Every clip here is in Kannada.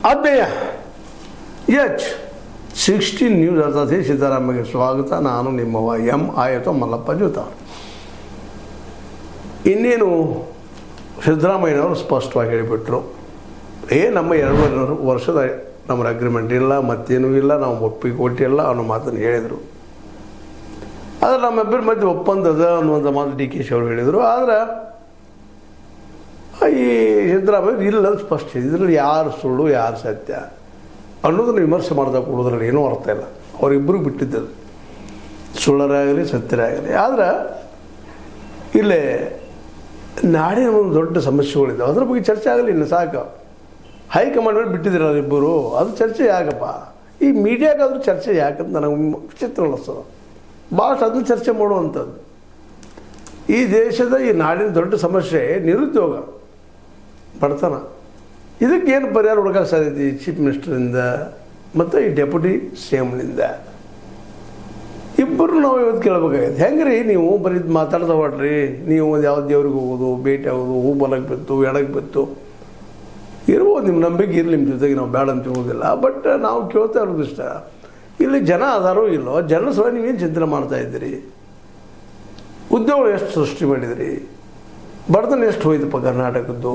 ಆತ್ಮೀಯ H16 ನ್ಯೂಸ್ ಅರ್ಥಾತ್ ಸಿದ್ದರಾಮಯ್ಯಗೆ ಸ್ವಾಗತ. ನಾನು ನಿಮ್ಮವ ಎಂ ಆಯತ ಮಲ್ಲಪ್ಪ ಜೂತ. ಇನ್ನೇನು ಸಿದ್ದರಾಮಯ್ಯನವರು ಸ್ಪಷ್ಟವಾಗಿ ಹೇಳಿಬಿಟ್ರು, ನಮ್ಮ 2 ವರ್ಷದ ನಮ್ಮ ಅಗ್ರಿಮೆಂಟ್ ಇಲ್ಲ, ಮತ್ತೇನೂ ಇಲ್ಲ, ನಾವು ಒಪ್ಪಿಗೆ ಕೊಟ್ಟಿಲ್ಲ ಅನ್ನೋ ಮಾತನ್ನು ಹೇಳಿದರು. ಆದರೆ ನಮ್ಮಿಬ್ಬರ ಮಧ್ಯೆ ಒಪ್ಪಂದದ ಅನ್ನುವಂಥ ಮಾತು ಡಿ ಕೆ ಶಿ ಅವರು ಹೇಳಿದರು. ಆದರೆ ಈ ಸಿದ್ದರಾಮಯ್ಯ ಇಲ್ಲ ಸ್ಪಷ್ಟ, ಇದರಲ್ಲಿ ಯಾರು ಸುಳ್ಳು ಯಾರು ಸತ್ಯ ಅನ್ನೋದನ್ನು ವಿಮರ್ಶೆ ಮಾಡ್ತಾ ಕೊಡೋದ್ರಲ್ಲಿ ಏನೂ ಅರ್ಥ ಇಲ್ಲ. ಅವರಿಬ್ಬರು ಬಿಟ್ಟಿದ್ದದು, ಸುಳ್ಳರಾಗಲಿ ಸತ್ಯರಾಗಲಿ. ಆದರೆ ಇಲ್ಲೇ ನಾಡಿನ ಒಂದು ದೊಡ್ಡ ಸಮಸ್ಯೆಗಳಿದ್ದಾವೆ, ಅದ್ರ ಬಗ್ಗೆ ಚರ್ಚೆ ಆಗಲಿ. ಇನ್ನು ಸಾಕು, ಹೈಕಮಾಂಡ್ ಮೇಲೆ ಬಿಟ್ಟಿದ್ದೀರಲ್ಲ ಇಬ್ಬರು, ಅದು ಚರ್ಚೆ ಯಾಕಪ್ಪ? ಈ ಮೀಡಿಯಾಗಾದ್ರೂ ಚರ್ಚೆ ಯಾಕಂತ ನನಗೆ ವಿಚಿತ್ರ ಅನ್ನಿಸ್ತದೆ. ಭಾಳಷ್ಟು ಅದನ್ನು ಚರ್ಚೆ ಮಾಡುವಂಥದ್ದು. ಈ ದೇಶದ ಈ ನಾಡಿನ ದೊಡ್ಡ ಸಮಸ್ಯೆ ನಿರುದ್ಯೋಗ, ಬಡತನ. ಇದಕ್ಕೇನು ಪರಿಹಾರ ಹುಡುಕಕ್ಕೆ ಸಾಧ್ಯತೆ? ಚೀಫ್ ಮಿನಿಸ್ಟರಿಂದ ಮತ್ತು ಈ ಡೆಪ್ಯೂಟಿ ಸಿ ಎಮ್ನಿಂದ ಇಬ್ಬರು ನಾವು ಇವತ್ತು ಕೇಳಬೇಕಾಗೈತೆ. ಹೆಂಗೆ ರೀ ನೀವು ಬರೀ ಮಾತಾಡ್ತಾ ಹೊಡ್ರಿ, ನೀವು ಒಂದು ಯಾವ ದೇವ್ರಿಗೆ ಹೋಗೋದು, ಭೇಟಿ ಆಗೋದು, ಹೂ ಬಲಕ್ಕೆ ಬಿತ್ತು ಎಡಕ್ಕೆ ಬಿತ್ತು ಇರ್ಬೋದು, ನಿಮ್ಮ ನಂಬಿಕೆ ಇರಲಿ, ನಿಮ್ಮ ಜೊತೆಗೆ ನಾವು ಬೇಡ ಅಂತ ಹೇಳೋದಿಲ್ಲ. ಬಟ್ ನಾವು ಕೇಳ್ತಾ ಇರೋದು ಇಷ್ಟ, ಇಲ್ಲಿ ಜನ ಅದಾರೋ ಇಲ್ಲೋ, ಜನರ ಸಲ ನೀವೇನು ಚಿಂತನೆ ಮಾಡ್ತಾಯಿದ್ದೀರಿ? ಉದ್ಯೋಗಗಳು ಎಷ್ಟು ಸೃಷ್ಟಿ ಮಾಡಿದಿರಿ? ಬಡತನ ಎಷ್ಟು ಹೋಯ್ತಪ್ಪ ಕರ್ನಾಟಕದ್ದು?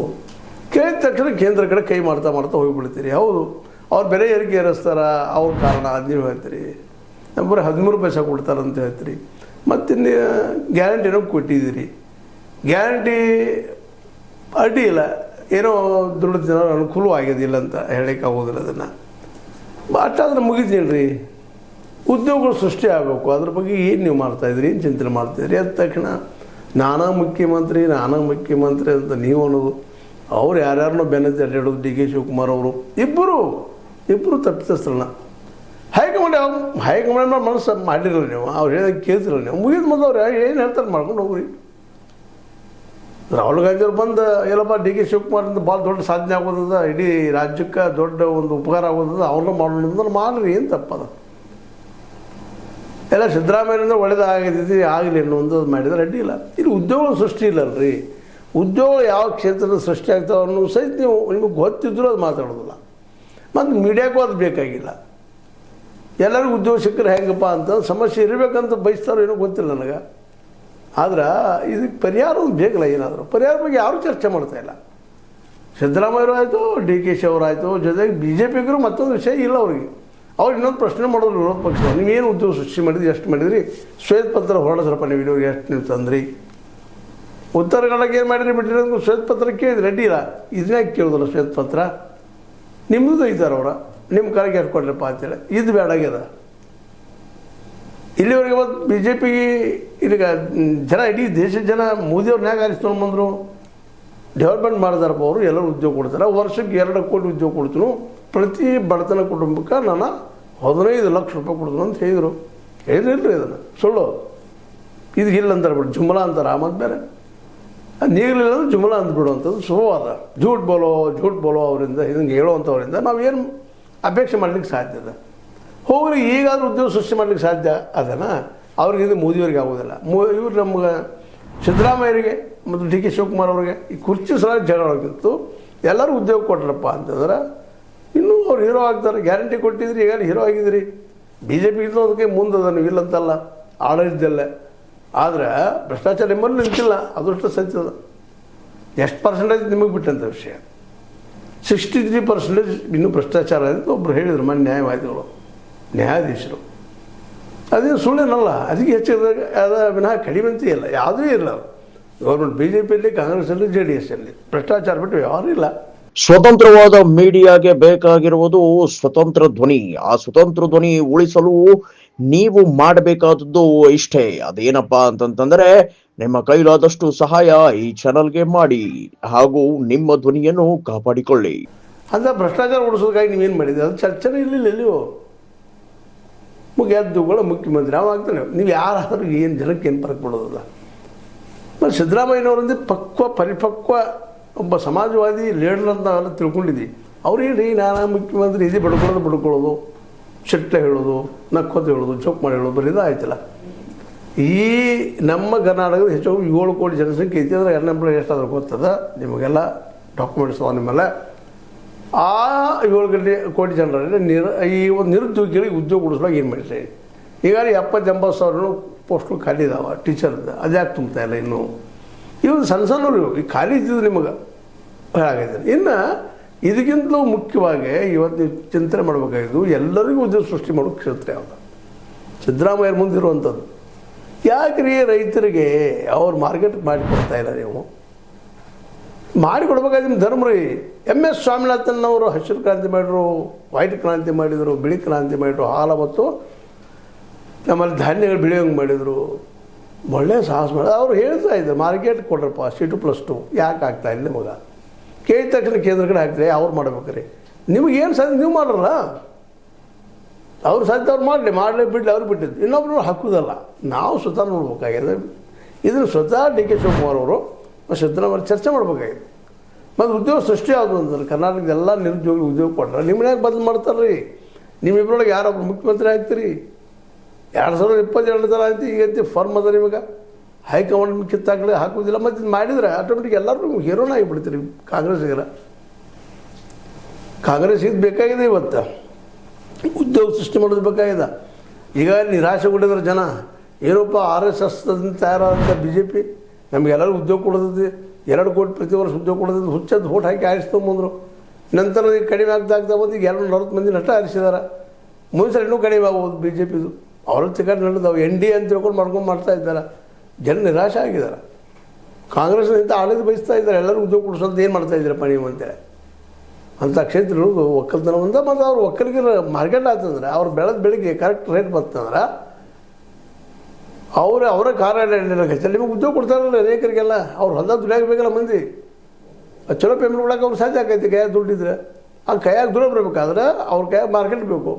ಕೇಳಿದ ತಕ್ಷಣ ಕೇಂದ್ರ ಕಡೆ ಕೈ ಮಾಡ್ತಾ ಹೋಗಿಬಿಡ್ತೀರಿ. ಹೌದು, ಅವ್ರು ಬೆಲೆ ಏರಿಕೆ ಏರಿಸ್ತಾರ, ಅವ್ರ ಕಾರಣ ಅದು ನೀವು ಹೇಳ್ತೀರಿ. ಬರೀ 13 ಪೈಸೆ ಕೊಡ್ತಾರಂತ ಹೇಳ್ತೀರಿ. ಮತ್ತಿನ್ನು ಗ್ಯಾರಂಟಿನೋ ಕೊಟ್ಟಿದ್ದೀರಿ. ಗ್ಯಾರಂಟಿ ಅಡ್ಡಿ ಇಲ್ಲ, ಏನೋ ದುಡ್ಡು ಜನ ಅನುಕೂಲವಾಗಿದ್ದಿಲ್ಲ ಅಂತ ಹೇಳಕ್ಕೆ ಆಗೋದಿಲ್ಲ. ಅದನ್ನು ಅಷ್ಟಾದ್ರೆ ಮುಗಿತೀನಿ ರೀ. ಉದ್ಯೋಗಗಳು ಸೃಷ್ಟಿ ಆಗಬೇಕು, ಅದ್ರ ಬಗ್ಗೆ ಏನು ನೀವು ಮಾಡ್ತಾಯಿದ್ರಿ, ಏನು ಚಿಂತನೆ ಮಾಡ್ತಾಯಿದ್ರಿ? ಅದ ತಕ್ಷಣ ನಾನಾ ಮುಖ್ಯಮಂತ್ರಿ ಅಂತ ನೀವು ಅನ್ನೋದು, ಅವ್ರು ಯಾರ್ಯಾರನ್ನೋ ಬೆನ್ನತ್ತಿ ಅಡ್ಡಾಡೋದು, ಡಿ ಕೆ ಶಿವಕುಮಾರ್ ಅವರು ಇಬ್ಬರು ತಪ್ಪಿತಸ್ಥರನ್ನ ಹೈಕಮಾಂಡ್ ಮನಸ್ಸು ಮಾಡಿರಲ್ಲ ನೀವು, ಅವ್ರು ಹೇಳಿದಾಗ ಕೇಳ್ತಿರಲ್ಲ ನೀವು. ಮುಗಿದ ಮೊದಲು ಅವ್ರು ಏನು ಹೇಳ್ತಾರೆ ಮಾಡ್ಕೊಂಡು ಹೋಗ್ರಿ. ರಾಹುಲ್ ಗಾಂಧಿ ಅವ್ರು ಬಂದು ಎಲ್ಲಪ್ಪ ಡಿ ಕೆ ಶಿವಕುಮಾರಿಂದ ಭಾಳ ದೊಡ್ಡ ಸಾಧನೆ ಆಗೋದದ, ಇಡೀ ರಾಜ್ಯಕ್ಕೆ ದೊಡ್ಡ ಒಂದು ಉಪಕಾರ ಆಗೋದದ, ಅವ್ರನ್ನ ಮಾಡೋದ್ರಿಂದ ಮಾಡಿರಿ, ಏನು ತಪ್ಪದ? ಎಲ್ಲ ಸಿದ್ದರಾಮಯ್ಯನಿಂದ ಒಳ್ಳೆಯದಾಗಿದ್ದು ಆಗಲಿ ಅನ್ನೋ ಮಾಡಿದ್ರೆ ಅಡ್ಡಿ ಇಲ್ಲ. ಇಲ್ಲಿ ಉದ್ಯೋಗ ಸೃಷ್ಟಿ ಇಲ್ಲಲ್ರಿ. ಉದ್ಯೋಗ ಯಾವ ಕ್ಷೇತ್ರದ ಸೃಷ್ಟಿ ಆಗ್ತಾವೆ ಅನ್ನೋ ಸಹಿತ ನಿಮಗೆ ಗೊತ್ತಿದ್ದರೂ ಅದು ಮಾತಾಡೋದಿಲ್ಲ. ಮತ್ತು ಮೀಡಿಯಾಕ್ಕೂ ಅದು ಬೇಕಾಗಿಲ್ಲ. ಎಲ್ಲರಿಗೂ ಉದ್ಯೋಗ ಸಿಕ್ಕರೆ ಹೆಂಗಪ್ಪ ಅಂತ ಸಮಸ್ಯೆ ಇರಬೇಕಂತ ಬಯಸ್ತಾರೋ ಏನೋ ಗೊತ್ತಿಲ್ಲ ನನಗೆ. ಆದ್ರೆ ಇದಕ್ಕೆ ಪರಿಹಾರ ಒಂದು ಬೇಕಲ್ಲ. ಏನಾದರೂ ಪರಿಹಾರ ಬಗ್ಗೆ ಯಾರೂ ಚರ್ಚೆ ಮಾಡ್ತಾಯಿಲ್ಲ. ಸಿದ್ದರಾಮಯ್ಯರು ಆಯಿತು, ಡಿ ಕೆ ಶಿ ಅವರಾಯಿತು, ಜೊತೆಗೆ BJPಗರು ಮತ್ತೊಂದು ವಿಷಯ ಇಲ್ಲ ಅವ್ರಿಗೆ. ಅವ್ರು ಇನ್ನೊಂದು ಪ್ರಶ್ನೆ ಮಾಡೋದು ವಿರೋಧ ಪಕ್ಷ, ನೀವೇನು ಉದ್ಯೋಗ ಸೃಷ್ಟಿ ಮಾಡಿದ್ರಿ, ಎಷ್ಟು ಮಾಡಿದ್ರಿ? ಶ್ವೇತಪತ್ರ ಹೊರಡಿಸ್ರಪ್ಪ ನೀವು, ವಿಡಿಯೋಗೆ ಎಷ್ಟು ನೀವು ತಂದ್ರಿ? ಉತ್ತರ ಕನ್ನಡಕ್ಕೆ ಏನು ಮಾಡಿದ್ರಿ ಬಿಟ್ಟಿರಿ ಅಂತ ಶ್ವೇತಪತ್ರ ಕೇಳಿದ್ರಿ, ಅಡ್ಡಿ ಇಲ್ಲ. ಇದನ್ನೇ ಕೇಳೋದಲ್ಲ ಶ್ವೇತಪತ್ರ, ನಿಮ್ಮದು ತೆಗಿತಾರೆ ಅವ್ರ, ನಿಮ್ಮ ಕಾಲಕ್ಕೆ ಎಷ್ಟು ಕೊಡ್ರಪ್ಪ ಅಂತೇಳಿ. ಇದು ಬೇಡಾಗ್ಯದ. ಇಲ್ಲಿವರೆಗೆ ಮತ್ತು BJPಗೆ ಈಗ ಜನ, ಇಡೀ ದೇಶದ ಜನ ಮೋದಿಯವ್ರನ್ನ ಹೇಗೆ ಆರಿಸ್ಕೊಂಡು ಬಂದರು? ಡೆವಲಪ್ಮೆಂಟ್ ಮಾಡಿದಾರಪ್ಪ ಅವರು, ಎಲ್ಲರೂ ಉದ್ಯೋಗ ಕೊಡ್ತಾರೆ. ವರ್ಷಕ್ಕೆ 2 ಕೋಟಿ ಉದ್ಯೋಗ ಕೊಡ್ತೀನಿ, ಪ್ರತಿ ಬಡತನ ಕುಟುಂಬಕ್ಕೆ ನಾನು 15 ಲಕ್ಷ ರೂಪಾಯಿ ಕೊಡ್ತೀನಿ ಅಂತ ಹೇಳಿದರು. ಹೇಳಿದ್ರಿ ಅದನ್ನು ಸುಳ್ಳು. ಇದು ಇಲ್ಲ ಅಂತಾರೆ ಬಿಡು, ಜುಮ್ಲಾ ಅಂತಾರೆ. ಆ ಮತ್ತು ಬೇರೆ ನೀಗಲಿಲ್ಲ ಅಂದ್ರೆ ಜುಮ್ಲಾ ಅಂದ್ಬಿಡುವಂಥದ್ದು ಸುಭವಾದ. ಜೂಟ್ ಬೋಲೋ ಅವರಿಂದ, ಹಿಂಗೆ ಹೇಳುವಂಥವ್ರಿಂದ ನಾವೇನು ಅಪೇಕ್ಷೆ ಮಾಡಲಿಕ್ಕೆ ಸಾಧ್ಯ ಇದೆ? ಹೋಗ್ರಿ, ಈಗಾದರೂ ಉದ್ಯೋಗ ಸೃಷ್ಟಿ ಮಾಡಲಿಕ್ಕೆ ಸಾಧ್ಯ ಅದನ್ನು. ಅವ್ರಿಗೆ ಮೋದಿಯವರಿಗೆ ಆಗೋದಿಲ್ಲ. ಇವ್ರು ನಮ್ಗೆ ಸಿದ್ದರಾಮಯ್ಯರಿಗೆ ಮತ್ತು ಡಿ ಕೆ ಶಿವಕುಮಾರ್ ಅವರಿಗೆ ಈ ಕುರ್ಚಿ ಸಲ ಜಗಳ ಆಗಿತ್ತು. ಎಲ್ಲರೂ ಉದ್ಯೋಗ ಕೊಟ್ರಪ್ಪ ಅಂತಂದ್ರೆ ಇನ್ನೂ ಅವ್ರು ಹೀರೋ ಆಗ್ತಾರೆ. ಗ್ಯಾರಂಟಿ ಕೊಟ್ಟಿದ್ರಿ, ಈಗ ಹೀರೋ ಆಗಿದ್ರಿ. BJP ಇದ್ದು ಅದಕ್ಕೆ ಮುಂದದ, ನೀವು ಇಲ್ಲಂತಲ್ಲ, ಆಡಳಿತದಲ್ಲೇ. ಆದರೆ ಭ್ರಷ್ಟಾಚಾರ ನಿಮ್ಮಲ್ಲಿ ನಿಂತಿಲ್ಲ, ಅದಷ್ಟು ಸತ್ಯದ. ಎಷ್ಟು ಪರ್ಸೆಂಟೇಜ್ ನಿಮಗೆ ಬಿಟ್ಟಂಥ ವಿಷಯ. 63% ಇನ್ನೂ ಭ್ರಷ್ಟಾಚಾರ ಅಂತ ಒಬ್ಬರು ಹೇಳಿದರು ಮನೆ ನ್ಯಾಯಾಧೀಶರು. ಅದೇನು ಸುಳ್ಳೇನಲ್ಲ, ಅದಕ್ಕೆ ಹೆಚ್ಚಿದಾಗ ಅದ ವಿನಃ ಕಡಿಮೆ ಅಂತ ಇಲ್ಲ, ಯಾವುದೂ ಇಲ್ಲ. ಗೌರ್ಮೆಂಟ್ BJPಯಲ್ಲಿ, ಕಾಂಗ್ರೆಸ್ಸಲ್ಲಿ, JDSಲ್ಲಿ ಭ್ರಷ್ಟಾಚಾರ ಬಿಟ್ಟು ಯಾರೂ ಇಲ್ಲ. ಸ್ವತಂತ್ರವಾದ ಮೀಡಿಯಾಗೆ ಬೇಕಾಗಿರುವುದು ಸ್ವತಂತ್ರ ಧ್ವನಿ. ಆ ಸ್ವತಂತ್ರ ಧ್ವನಿ ಉಳಿಸಲು ನೀವು ಮಾಡಬೇಕಾದದ್ದು ಇಷ್ಟೇ. ಅದೇನಪ್ಪಾ ಅಂತಂತಂದ್ರೆ, ನಿಮ್ಮ ಕೈಲಾದಷ್ಟು ಸಹಾಯ ಈ ಚಾನಲ್ಗೆ ಮಾಡಿ ಹಾಗೂ ನಿಮ್ಮ ಧ್ವನಿಯನ್ನು ಕಾಪಾಡಿಕೊಳ್ಳಿ. ಅಂತ ಭ್ರಷ್ಟಾಚಾರ ಉಳಿಸೋದಕ್ಕಾಗಿ ನೀವೇನು ಮಾಡಿದ್ರಿ? ಅದು ಚರ್ಚೆನೇ ಇರಲಿಲ್ಲ. ಎಲ್ಲಿಯೋ ಮುಖ್ಯಮಂತ್ರಿಗಳು ಮುಖ್ಯಮಂತ್ರಿ ನಾವು ಆಗ್ತಾನೆ. ನೀವು ಯಾರಾದರೂ ಏನು ಜನಕ್ಕೆ ಏನು ಫರಕ್ ಬಿಡೋದಲ್ಲ. ಮತ್ತು ಸಿದ್ದರಾಮಯ್ಯನವರಿಂದ ಪರಿಪಕ್ವ ಒಬ್ಬ ಸಮಾಜವಾದಿ ಲೀಡರ್ ಅಂತ ನಾವೆಲ್ಲ ತಿಳ್ಕೊಂಡಿದ್ವಿ. ಅವ್ರೇನು ನಾನು ಮುಖ್ಯಮಂತ್ರಿ ಇದೇ ಬಡ್ಕೊಳ್ಳೋದು, ಚಟ್ಲೆ ಹೇಳೋದು, ನಕ್ಕೋತ ಹೇಳೋದು, ಜೋಕ್ ಮಾಡಿ ಹೇಳೋದು, ಬರೀ ಆಯ್ತಲ್ಲ. ಈ ನಮ್ಮ ಕರ್ನಾಟಕದ ಹೆಚ್ಚು 7 ಕೋಟಿ ಜನಸಂಖ್ಯೆ ಐತಿ. ಅಂದರೆ ಅನ್ಎಂಪ್ಲಾಯ್ಡ್ ಎಷ್ಟಾದ್ರೂ ಗೊತ್ತದ ನಿಮಗೆಲ್ಲ, ಡಾಕ್ಯುಮೆಂಟ್ಸ್ ನಿಮ್ಮೆಲ್ಲ ಆ 7 ಜನರಲ್ಲಿ ಈ ಒಂದು ನಿರುದ್ಯೋಗಿಗಳಿಗೆ ಉದ್ಯೋಗ ಕೊಡಿಸ್ಲಾಗ ಏನು ಮಾಡಿರಿ? ಈಗಾಗಲೇ 70-80 ಪೋಸ್ಟು ಖಾಲಿ ಇದಾವೆ ಟೀಚರ್ದು, ಅದ್ಯಾಕೆ ತುಂಬ್ತಾ ಇಲ್ಲ ಇನ್ನೂ? ಇವು ಸಣ್ಣ ಸಣ್ಣವರು ಈ ಖಾಲಿ ಇದ್ದಿದ್ದು ನಿಮಗೆ ಹೇಳಾಗಿದ್ದಾರೆ. ಇನ್ನು ಇದಕ್ಕಿಂತಲೂ ಮುಖ್ಯವಾಗಿ ಇವತ್ತು ನೀವು ಚಿಂತನೆ ಮಾಡಬೇಕಾಗಿದ್ದು ಎಲ್ಲರಿಗೂ ಉದ್ಯೋಗ ಸೃಷ್ಟಿ ಮಾಡೋ ಕ್ಷೇತ್ರ ಯಾವುದು? ಸಿದ್ದರಾಮಯ್ಯರ ಮುಂದಿರುವಂಥದ್ದು. ಯಾಕ್ರಿ ರೈತರಿಗೆ ಅವ್ರು ಮಾರ್ಕೆಟ್ ಮಾಡಿಕೊಡ್ತಾ ಇಲ್ಲ? ನೀವು ಮಾಡಿಕೊಡ್ಬೇಕಾದ್ರೆ ನಿಮ್ಮ ಧರ್ಮ ರೀ. MS ಸ್ವಾಮಿನಾಥನ್ ಹಸಿರು ಕ್ರಾಂತಿ ಮಾಡಿದ್ರು, ವೈಟ್ ಕ್ರಾಂತಿ ಮಾಡಿದರು, ಬಿಳಿ ಕ್ರಾಂತಿ ಮಾಡಿದ್ರು, ಹಾಲು ಮತ್ತು ನಮ್ಮಲ್ಲಿ ಧಾನ್ಯಗಳು ಬೆಳೆಯೋಂಗೆ ಮಾಡಿದರು, ಒಳ್ಳೆಯ ಸಾಹಸ ಮಾಡಿದ್ರು. ಅವ್ರು ಹೇಳ್ತಾ ಇದ್ದಾರೆ ಮಾರ್ಕೆಟ್ ಕೊಡ್ರಪ್ಪ C2+2 ಯಾಕೆ ಆಗ್ತಾ ಇಲ್ಲ ನಿಮಗೆ? ಕೇಳಿದ ತಕ್ಷಣ ಕೇಂದ್ರ ಕಡೆ ಹಾಕ್ತಾರೆ, ಅವ್ರು ಮಾಡ್ಬೇಕ್ರಿ. ನಿಮಗೇನು ಸಾಧ್ಯ ನೀವು ಮಾಡ್ರಲ್ಲ, ಅವ್ರು ಸಾಧ್ಯ ಅವ್ರು ಮಾಡಲಿ ಬಿಡಲಿ, ಅವ್ರು ಬಿಟ್ಟಿದ್ದು. ಇನ್ನೊಬ್ರು ಹಾಕೋದಲ್ಲ, ನಾವು ಸ್ವತಃ ನೋಡ್ಬೇಕಾಗಿದೆ. ಇದನ್ನು ಸ್ವತಃ DK ಶಿವಕುಮಾರ್ ಅವರು ಸಿದ್ದರಾಮಯ್ಯ ಚರ್ಚೆ ಮಾಡ್ಬೇಕಾಗಿದೆ. ಮತ್ತು ಉದ್ಯೋಗ ಸೃಷ್ಟಿ ಯಾವುದು ಅಂತಂದ್ರೆ ಕರ್ನಾಟಕದ ಎಲ್ಲ ನಿರುದ್ಯೋಗಿ ಉದ್ಯೋಗ ಕೊಟ್ಟರೆ ನಿಮ್ಮನ್ನ ಯಾಕೆ ಬದಲು ಮಾಡ್ತಾರೆ ರೀ? ನಿಮ್ಮಿಬ್ಬರೊಳಗೆ ಯಾರೊಬ್ರು ಮುಖ್ಯಮಂತ್ರಿ ಆಗ್ತೀರಿ? 2022 ಥರ ಆಯ್ತು. ಈಗಂತ ಫರ್ಮ್ ಅದ ನಿಮಗೆ, ಹೈಕಮಾಂಡ್ ಕಿತ್ತಾಕಲಿ ಹಾಕೋದಿಲ್ಲ. ಮತ್ತು ಇದು ಮಾಡಿದರೆ ಆಟೋಮೆಟಿಕ್ ಎಲ್ಲರೂ ಹೀರೋನ ಆಗಿಬಿಡ್ತೀರಿ. ಕಾಂಗ್ರೆಸ್ ಇದು ಬೇಕಾಗಿದೆ. ಇವತ್ತು ಉದ್ಯೋಗ ಸೃಷ್ಟಿ ಮಾಡೋದು ಬೇಕಾಗಿದೆ. ಈಗ ನಿರಾಶೆಗೊಂಡಿದ್ರೆ ಜನ ಏನಪ್ಪ RSS ತಯಾರಾದಂಥ BJP ನಮಗೆಲ್ಲರೂ ಉದ್ಯೋಗ ಕೊಡೋದಿದೆ, 2 ಕೋಟಿ ಪ್ರತಿ ವರ್ಷ ಉದ್ಯೋಗ ಕೊಡೋದಿದ್ದು ಹುಚ್ಚದ್ದು ಓಟ್ ಹಾಕಿ ಆರಿಸ್ಕೊಂಬಂದರು. ನಂತರ ಈಗ ಕಡಿಮೆ ಆಗ್ತಾ ಬಂದು ಈಗ 240 ಮಂದಿ ನಷ್ಟ ಆರಿಸಿದಾರೆ. ಮುಂದೆ ಇನ್ನೂ ಕಡಿಮೆ ಆಗ್ಬೋದು BJPದು. ಅವ್ರ ಟಿಕೆಟ್ ನಡೆದವು NDA ಅಂತ ತಿಳ್ಕೊಂಡು ಮಾಡ್ತಾ ಇದ್ದಾರೆ. ಜನ ನಿರಾಶೆ ಆಗಿದ್ದಾರೆ. ಕಾಂಗ್ರೆಸ್ನಿಂದ ಆಡಳಿತ ಬಯಸ್ತಾ ಇದ್ದಾರೆ. ಎಲ್ಲರೂ ಉದ್ಯೋಗ ಕೊಡಿಸೋದು ಏನು ಮಾಡ್ತಾ ಇದ್ದೀರಪ್ಪ ನೀವು ಅಂತೇಳಿ. ಅಂಥ ಕ್ಷೇತ್ರಗಳು ಒಕ್ಕಲ್ತನ ಒಂದು. ಮತ್ತು ಅವ್ರು ಒಕ್ಕಲಿಗರ ಮಾರ್ಕೆಟ್ ಆಗ್ತಂದ್ರೆ ಅವ್ರು ಬೆಳೆಗೆ ಕರೆಕ್ಟ್ ರೇಟ್ ಬರ್ತಂದ್ರೆ ಅವರ ಕಾರ್ಯಾಲಯ ನಿಮಗೆ ಉದ್ಯೋಗ ಕೊಡ್ತಾರಲ್ಲ ಅನೇಕರಿಗೆಲ್ಲ. ಅವ್ರು ಹೊಲ ದುಡಿಯಾಗಬೇಕಲ್ಲ ಮಂದಿ. ಚಲೋ ಪೇಮೆಂಟ್ ಕೊಡೋಕೆ ಅವ್ರು ಸಾಧ್ಯ ಆಕೈತಿ. ಕೈಯಾಗ ದುಡ್ಡಿದ್ರೆ ಆ ಕೈಯಾಗ ದುಡ್ಡು ಬರಬೇಕಾದ್ರೆ ಅವ್ರ ಕೈಯಾಗ ಮಾರ್ಕೆಟ್ ಬೇಕು.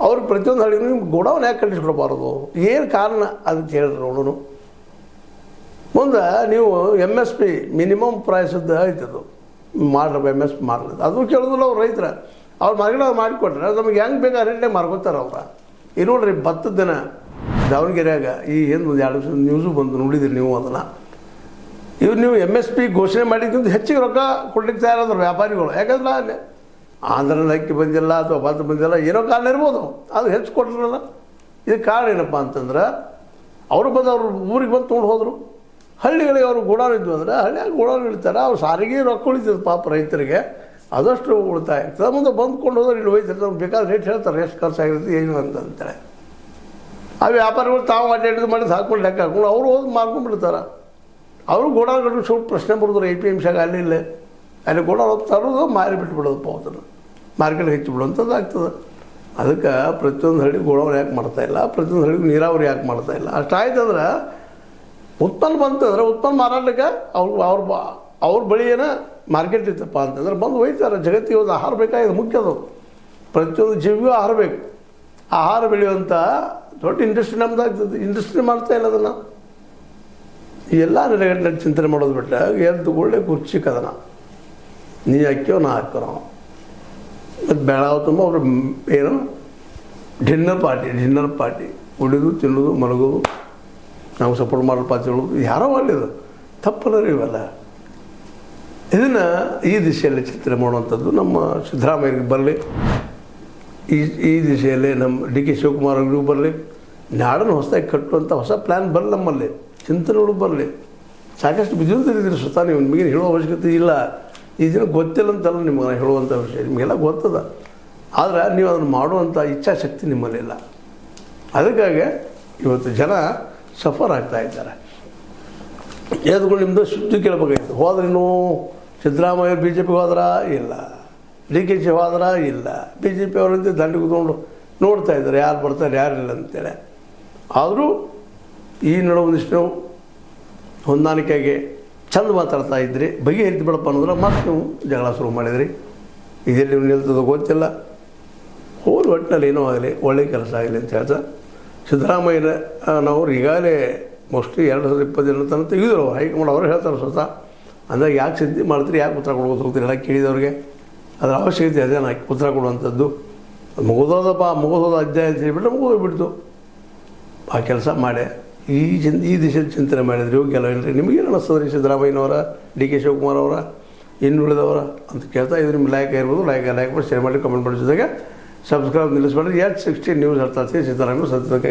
ಅವ್ರಿಗೆ ಪ್ರತಿಯೊಂದು ಹಳ್ಳಿಗೂ ನಿಮ್ಗೆ ಗೋಡೌನ್ ಯಾಕೆ ಕಟ್ಟಿಸ್ಕೊಡ್ಬಾರ್ದು? ಏನು ಕಾರಣ ಅದಕ್ಕೆ ಹೇಳ್ರಿ ನೋಡೋಣ. ಮುಂದೆ ನೀವು MSP ಮಿನಿಮಮ್ ಪ್ರೈಸದ್ದು ಐತದು ಮಾಡ್ರಪ್ಪ, MS ಮಾಡಲಿಲ್ಲ ಅದು ಕೇಳೋದಿಲ್ಲ ಅವ್ರು ರೈತರ. ಅವ್ರು ಮಾರ್ಕೆಟ್ ಅವ್ರು ಮಾಡಿಕೊಟ್ರೆ ನಮಗೆ ಹೆಂಗೆ ಬೇಕು ಆ ರೇಟ್ನಾಗ ಮಾರ್ಕೋತಾರೆ ಅವ್ರು. ಈಗ ನೋಡ್ರಿ ಭತ್ತದ ದಿನ ದಾವಣಗೆರೆಯಾಗ ಈ ಏನು ಒಂದು 2 ದಿವಸ ನ್ಯೂಸು ಬಂದು ನೋಡಿದಿರಿ ನೀವು ಅದನ್ನು. ಇವ್ರು ನೀವು MSP ಘೋಷಣೆ ಮಾಡಿದ್ಕಿಂತ ಹೆಚ್ಚಿಗೆ ರೊಕ್ಕ ಕೊಡ್ಲಿಕ್ಕೆ ತಯಾರಾದ್ರು ವ್ಯಾಪಾರಿಗಳು. ಯಾಕಂದ್ರೆ ಆಂಧ್ರದ ಅಕ್ಕಿ ಬಂದಿಲ್ಲ ಅಥವಾ ಭತ್ತ ಬಂದಿಲ್ಲ, ಏನೋ ಕಾರಣ ಇರ್ಬೋದು, ಅದು ಹೆಚ್ಚು ಕೊಟ್ಟರಲ್ಲ. ಇದಕ್ಕೆ ಕಾರಣ ಏನಪ್ಪ ಅಂತಂದ್ರೆ ಅವರು ಬಂದು ಅವ್ರು ಊರಿಗೆ ಬಂದು ತೊಗೊಂಡು ಹೋದರು. ಹಳ್ಳಿಗಳಿಗೆ ಅವರು ಗೋಡೌನ್ ಇದ್ವು ಅಂದರೆ ಹಳ್ಳಿಯಾಗ ಗೋಡೌನ್ ಇಡ್ತಾರೆ. ಅವ್ರು ಸಾರಿಗೆ ರೊಕ್ಕ ಉಳಿತದೆ ಪಾಪ ರೈತರಿಗೆ, ಅದಷ್ಟು ಉಳಿತಾಯ ಆಗ್ತದೆ. ಮುಂದೆ ಬಂದ್ಕೊಂಡು ಹೋದ್ರೆ ಇಲ್ಲಿ ಹೋಯ್ತಾರೆ, ನಮ್ಗೆ ಬೇಕಾದ ರೇಟ್ ಹೇಳ್ತಾರೆ ಎಷ್ಟು ಖರ್ಚಾಗಿರುತ್ತೆ ಏನು ಅಂತೇಳಿ. ಆ ವ್ಯಾಪಾರಿಗಳು ತಾವು ಅಡ್ಡಾಡಿದು ಮಾಡಿದ್ದು ಹಾಕ್ಕೊಂಡು ಲೆಕ್ಕ ಹಾಕೊಂಡು ಅವರು ಹೋಗಿ ಮಾರ್ಕೊಂಡ್ಬಿಡ್ತಾರೆ. ಅವರು ಗೋಡೌನ್ ಕಟ್ಟು ಸ್ವಲ್ಪ ಪ್ರಶ್ನೆ ಬರೋದ್ರು APMCಯಾಗ ಅಲ್ಲಿ ಇಲ್ಲೇ ಅಲ್ಲಿ ಗೋಡೌನ್ ತರೋದು ಮಾರಿ ಬಿಟ್ಬಿಡೋದಪ್ಪ ಅದನ್ನು ಮಾರ್ಕೆಟ್ಗೆ ಹೆಚ್ಚಿಬಿಡುವಂಥದ್ದು ಆಗ್ತದೆ. ಅದಕ್ಕೆ ಪ್ರತಿಯೊಂದು ಹಳ್ಳಿ ಗೋಡೌನ್ ಯಾಕೆ ಮಾಡ್ತಾಯಿಲ್ಲ, ಪ್ರತಿಯೊಂದು ಹಳ್ಳಿಗೂ ನೀರಾವರಿ ಯಾಕೆ ಮಾಡ್ತಾಯಿಲ್ಲ? ಅಷ್ಟಾಯ್ತಂದ್ರೆ ಉತ್ಪನ್ನ ಬಂತಂದ್ರೆ ಉತ್ಪನ್ನ ಮಾರಾಟಕ್ಕೆ ಅವ್ರ ಬಳಿ ಏನೋ ಮಾರ್ಕೆಟ್ ಇತ್ತಪ್ಪ ಅಂತಂದ್ರೆ ಬಂದು ಒಯ್ತಾರೆ. ಜಗತ್ತಿಗೆ ಒಂದು ಆಹಾರ ಬೇಕಾಗಿದೆ, ಮುಖ್ಯದು. ಪ್ರತಿಯೊಂದು ಜೀವಿಗೂ ಆಹಾರ ಬೇಕು. ಆಹಾರ ಬೆಳೆಯುವಂಥ ದೊಡ್ಡ ಇಂಡಸ್ಟ್ರಿ ನಮ್ದು ಆಗ್ತದೆ. ಇಂಡಸ್ಟ್ರಿ ಮಾಡ್ತಾಯಿಲ್ಲ ಅದನ್ನು. ಎಲ್ಲ ನೆಲೆಗಟ್ಟಿನಲ್ಲಿ ಚಿಂತನೆ ಮಾಡೋದು ಬಿಟ್ಟರೆ ಎದ್ದು ಒಳ್ಳೆ ಕುರ್ಚಿ ಕದನ, ನೀ ಹಾಕ್ಯೋ ನಾ ಹಾಕ್ಯೋ ನಾವು. ಮತ್ತು ಬೆಳಗಾವ ತುಂಬ ಅವರು ಏನು ಡಿನ್ನರ್ ಪಾರ್ಟಿ ಕುಡಿದು ತಿನ್ನೋದು ಮಲಗೋದು, ನಾವು ಸಪೋರ್ಟ್ ಮಾಡೋ ಪಾರ್ಟಿಗಳು ಯಾರೋ ಮಾಡಿದ್ರು ತಪ್ಪಲ್ಲ ರೀ ಇವೆಲ್ಲ. ಇದನ್ನು ಈ ದಿಶೆಯಲ್ಲಿ ಚಿಂತನೆ ಮಾಡುವಂಥದ್ದು ನಮ್ಮ ಸಿದ್ದರಾಮಯ್ಯರಿಗೆ ಬರಲಿ, ಈ ದಿಶೆಯಲ್ಲಿ ನಮ್ಮ DK ಶಿವಕುಮಾರ್ ಅವ್ರಿಗೂ ಬರಲಿ, ನಾಡನ್ನು ಹೊಸದಾಗಿ ಕಟ್ಟುವಂಥ ಹೊಸ ಪ್ಲ್ಯಾನ್ ಬರಲಿ, ನಮ್ಮಲ್ಲಿ ಚಿಂತನೆಗಳು ಬರಲಿ. ಸಾಕಷ್ಟು ಬಿದ್ದಿದ್ದೀರಿ ಸ್ವತಃ ನೀವು, ನಿಮಗೇನು ಹೇಳೋ ಅವಶ್ಯಕತೆ ಇಲ್ಲ. ಈ ದಿನ ಗೊತ್ತಿಲ್ಲ ಅಂತಲ್ಲ ನಿಮಗೆ ಹೇಳುವಂಥ ವಿಷಯ, ನಿಮಗೆಲ್ಲ ಗೊತ್ತದ. ಆದರೆ ನೀವು ಅದನ್ನು ಮಾಡುವಂಥ ಇಚ್ಛಾಶಕ್ತಿ ನಿಮ್ಮಲ್ಲಿಲ್ಲ. ಅದಕ್ಕಾಗಿ ಇವತ್ತು ಜನ ಸಫರ್ ಆಗ್ತಾ ಇದ್ದಾರೆ. ಎದ್ಕೊಂಡು ನಿಮ್ಮದು ಸುದ್ದಿ ಕೇಳಬೇಕಾಗಿತ್ತು. ಹೋದ್ರೇನು ಸಿದ್ದರಾಮಯ್ಯ BJPಗೆ ಹೋದ್ರ ಇಲ್ಲ, DK ಹೋದ್ರ ಇಲ್ಲ, BJP ಅವರಂತೆ ದಂಡಿಗೆ ಕೂತ್ಕೊಂಡು ನೋಡ್ತಾ ಇದ್ದಾರೆ ಯಾರು ಬರ್ತಾರೆ ಯಾರಿಲ್ಲ ಅಂತೇಳಿ. ಆದರೂ ಈ ನಡುವೊಂದಿಷ್ಟು ಹೊಂದಾಣಿಕೆಗೆ ಚಂದ ಮಾತಾಡ್ತಾ ಇದ್ರಿ, ಬಗೆಹರಿತು ಬಿಡಪ್ಪ ಅನ್ನೋದ್ರೆ ಮತ್ತೆ ನೀವು ಜಗಳ ಶುರು ಮಾಡಿದ್ರಿ. ಇದೆಲ್ಲಿ ನೀವು ನಿಲ್ತದೋ ಗೊತ್ತಿಲ್ಲ. ಹೋಗಿ ಒಟ್ಟಿನಲ್ಲಿ ಏನೋ ಆಗಲಿ, ಒಳ್ಳೆಯ ಕೆಲಸ ಆಗಲಿ ಅಂತ ಹೇಳ್ತಾ ಸಿದ್ದರಾಮಯ್ಯನವ್ರು ಈಗಾಗಲೇ ಮೋಸ್ಟ್ಲಿ 2020 ತನಕ ತೆಗೆದ್ರು. ಹೈಕಮಾಂಡ್ ಅವರು ಹೇಳ್ತಾರೆ ಸ್ವತಃ. ಅಂದಾಗ ಯಾಕೆ ಸಿದ್ಧಿ ಮಾಡ್ತೀರಿ, ಯಾಕೆ ಉತ್ತರ ಕೊಡ್ಬೋದು ಹೋಗ್ತೀರಿ ಎಲ್ಲ ಕೇಳಿದವ್ರಿಗೆ ಅದರ ಅವಶ್ಯಕತೆ ಅದೇ ನಾ ಉತ್ತರ ಕೊಡುವಂಥದ್ದು. ಮುಗಿದೋದ ಅಧ್ಯಾಯ ಅಂತ ಹೇಳಿಬಿಟ್ರೆ ಮುಗಿದೋಗ್ಬಿಡ್ತು. ಆ ಕೆಲಸ ಮಾಡಿ ಈ ದಿಶೆಯಲ್ಲಿ ಚಿಂತನೆ ಮಾಡಿದ್ರೆ ಯೋಗ್ಯ ಅಲ್ಲ ಇಲ್ಲರಿ. ನಿಮಗೇನು ಅನ್ನಿಸ್ತದೆ ರೀ ಸಿದ್ದರಾಮಯ್ಯನವರ, DK ಶಿವಕುಮಾರ್ ಅವರ? ಇನ್ನುಳಿದವರ ಅಂತ ಕೇಳ್ತಾ ಇದು ನಿಮ್ಮ ಲೈಕ್ ಇರ್ಬೋದು, ಲೈಕ್ ಮಾಡಿ, ಶೇರ್ ಮಾಡಿ, ಕಮೆಂಟ್ ಮಾಡಿ, ಜೊತೆಗೆ ಸಬ್ಸ್ಕ್ರೈಬ್ ನಿಲ್ಲಿಸ್ಬೇಡ್ರಿ. H16 ನ್ಯೂಸ್ ಹೇಳ್ತಾ ಸಿದ್ದರಾಮಯ್ಯ ಸತ್ಯಕ್ಕೆ